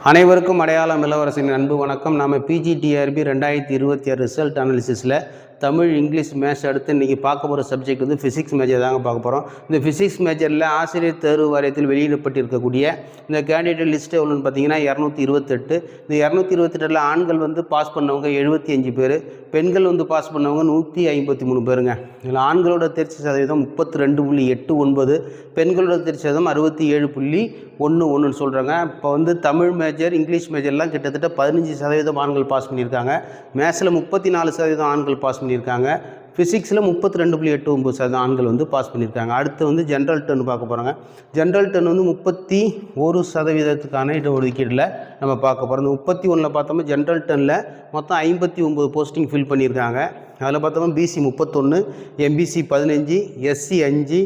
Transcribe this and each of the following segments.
அனைவருக்கும் அடையாளம் இளவரசின் அன்பு வணக்கம். நாம் பிஜிடிஆர்பி 2026 ரிசல்ட் அனாலிசிஸில் தமிழ், இங்கிலீஷ், மேத்ஸ் அடுத்து இன்றைக்கி பார்க்க போகிற சப்ஜெக்ட் வந்து ஃபிசிக்ஸ் மேஜர் தாங்க பார்க்க போகிறோம். இந்த ஃபிசிக்ஸ் மேஜரில் ஆசிரியர் தேர்வு வாரியத்தில் வெளியிடப்பட்டிருக்கக்கூடிய இந்த கேண்டிடேட் லிஸ்ட் எவ்வளோன்னு பார்த்தீங்கன்னா 228. இந்த 228 ஆண்கள் வந்து பாஸ் பண்ணவங்க 75 பேர், பெண்கள் வந்து பாஸ் பண்ணவங்க 153 பேருங்க. இதில் ஆண்களோட தேர்ச்சி சதவீதம் 32.89, பெண்களோட தேர்ச்சி சதவீதம் 67.11 சொல்கிறாங்க. இப்போ வந்து தமிழ் மேஜர், இங்கிலீஷ் மேஜர்லாம் கிட்டத்தட்ட 15% ஆண்கள் பாஸ் பண்ணியிருக்காங்க. மேத்ஸில் 34% ஆண்கள் பாஸ் பண்ணியிருக்காங்க. ஃபிசிக்ஸில் 32.89% ஆண்கள் வந்து பாஸ் பண்ணியிருக்காங்க. அடுத்து வந்து ஜென்ரல் டர்ன் பார்க்க போகிறாங்க. ஜென்ரல் டர்ன் வந்து 31% இடஒதுக்கீடில் நம்ம பார்க்க போகிறோம். இந்த 31 பார்த்தோம்னா ஜென்ரல் டர்னில் மொத்தம் 59 போஸ்டிங் ஃபில் பண்ணியிருக்காங்க. அதில் பார்த்தோம்னா பிசி 31, எம்பிசி 15, எஸ்சி 5,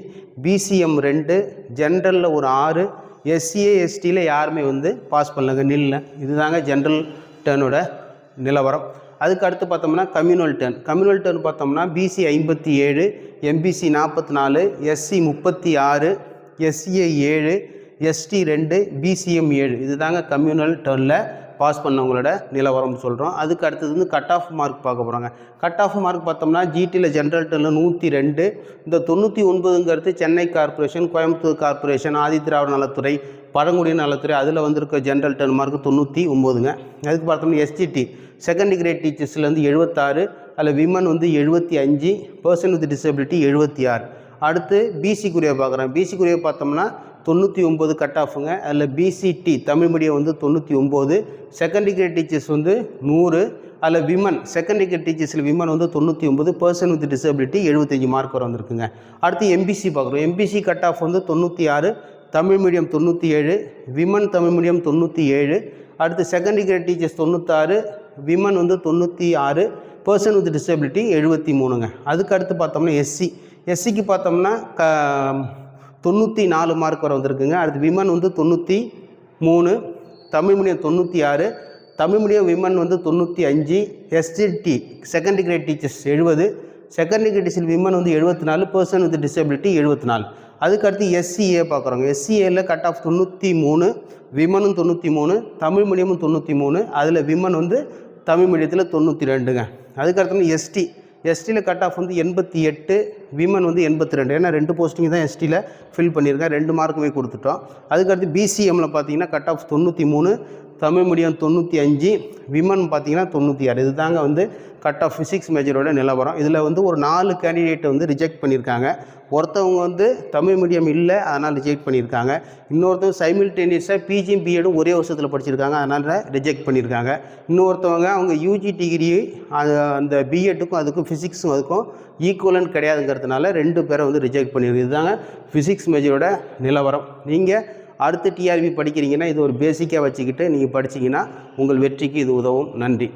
பிசிஎம் 2, ஜென்ரலில் ஒரு 6, எஸ்சிஏ எஸ்டியில் யாருமே வந்து பாஸ் பண்ணலங்க, நில்ல. இதுதாங்க ஜென்ரல் டர்னோட நிலவரம். அதுக்கு அடுத்து பார்த்தோம்னா கம்யூனல் டர்ன் பார்த்தோம்னா BC 57, MBC 44, SC 36, SCA 7, ST 2, BCM 7. இதுதாங்க கம்யூனல் டர்னில் பாஸ் பண்ணவங்களோட நிலவரம் சொல்கிறோம். அதுக்கு அடுத்தது வந்து கட் ஆஃப் மார்க் பார்க்க போகிறாங்க. கட் ஆஃப் மார்க் பார்த்தோம்னா ஜிடியில் ஜென்ரல் டர்னில் 102, இந்த 99ங்கிறது சென்னை கார்பரேஷன், கோயம்புத்தூர் கார்பரேஷன், ஆதிதிராவிட நலத்துறை, பழங்குடியின நலத்துறை, அதில் வந்திருக்க ஜென்ரல் டர்ன் மார்க் 99ங்க. அதுக்கு பார்த்தோம்னா எஸ்டிடி செகண்ட் கிரேட் டீச்சர்ஸில் வந்து 76, அதில் விமன் வந்து 75, பர்சன் வித் டிசபிலிட்டி 76. அடுத்து பிசிக்குரிய பார்க்குறேன். பிசிக்குரிய பார்த்தோம்னா 99 கட் ஆஃபுங்க. அதில் பிசிடி தமிழ் மீடியம் வந்து 99, செகண்ட் கிரேட் டீச்சர்ஸ் வந்து 100, அதில் விமன் செகண்ட் கிரேட் டீச்சர்ஸில் விமன் வந்து 99, பர்சன் வித் டிசபிலிட்டி 75 மார்க் வர வந்திருக்குங்க. அடுத்து எம்பிசி பார்க்குறோம். எம்பிசி கட் ஆஃப் வந்து 96, Tamil medium 97, women Tamil medium 97, அடுத்து செகண்ட் கிரேட் டீச்சர்ஸ் 96, விமன் வந்து 96, பர்சன் வித் டிசபிலிட்டி 73ங்க. அதுக்கு அடுத்து பார்த்தோம்னா எஸ்சிக்கு பார்த்தோம்னா 94 மார்க் வர வந்திருக்குங்க. அடுத்து விமன் வந்து 93, Tamil medium 96, Tamil medium women வந்து 95, STD second grade teachers 70, second grade teacher women வந்து 74, பர்சன் வித் டிசபிலிட்டி 74. அதுக்கடுத்து எஸ்சிஏ பார்க்குறோங்க. எஸ்சிஏவில் கட் ஆஃப் 93, விமனும் 93, தமிழ் மீடியமும் 93, அதில் விமன் வந்து தமிழ் மீடியத்தில் 92ங்க. அதுக்கடுத்து எஸ்டியில் கட் ஆஃப் வந்து 88, விமன் வந்து 82. ஏன்னா 2 போஸ்டிங் தான் எஸ்டியில் ஃபில் பண்ணியிருக்கேன், 2 மார்க்குமே கொடுத்துட்டோம். அதுக்கடுத்து பிசிஎம்மில் பார்த்தீங்கன்னா cut off 93, Tamil medium 95, women பார்த்தீங்கன்னா 96. இது தாங்க வந்து கட் ஆஃப் ஃபிசிக்ஸ் மேஜரோட நிலவரம். இதில் வந்து ஒரு 4 கேண்டிடேட்டை வந்து ரிஜெக்ட் பண்ணியிருக்காங்க. ஒருத்தவங்க வந்து தமிழ் மீடியம் இல்லை, அதனால் ரிஜெக்ட் பண்ணியிருக்காங்க. இன்னொருத்தவங்க சைமில்டேனியஸாக பிஜியும் பிஎடும் ஒரே வருஷத்தில் படிச்சிருக்காங்க, அதனால் ரிஜெக்ட் பண்ணியிருக்காங்க. இன்னொருத்தவங்க அவங்க யூஜி டிகிரி அந்த பிஎட்டுக்கும் அதுக்கும் ஃபிசிக்ஸும் அதுக்கும் ஈக்குவலன்ட் கிடையாதுங்கிறதுனால 2 பேரை வந்து ரிஜெக்ட் பண்ணியிருக்கு. இதுதாங்க ஃபிசிக்ஸ் மேஜரோட நிலவரம். நீங்கள் அடுத்து டிஆர்பி படிக்கிறீங்கன்னா இது ஒரு பேசிக்காக வச்சுக்கிட்டு நீங்கள் படிச்சிங்கன்னா உங்கள் வெற்றிக்கு இது உதவும். நன்றி.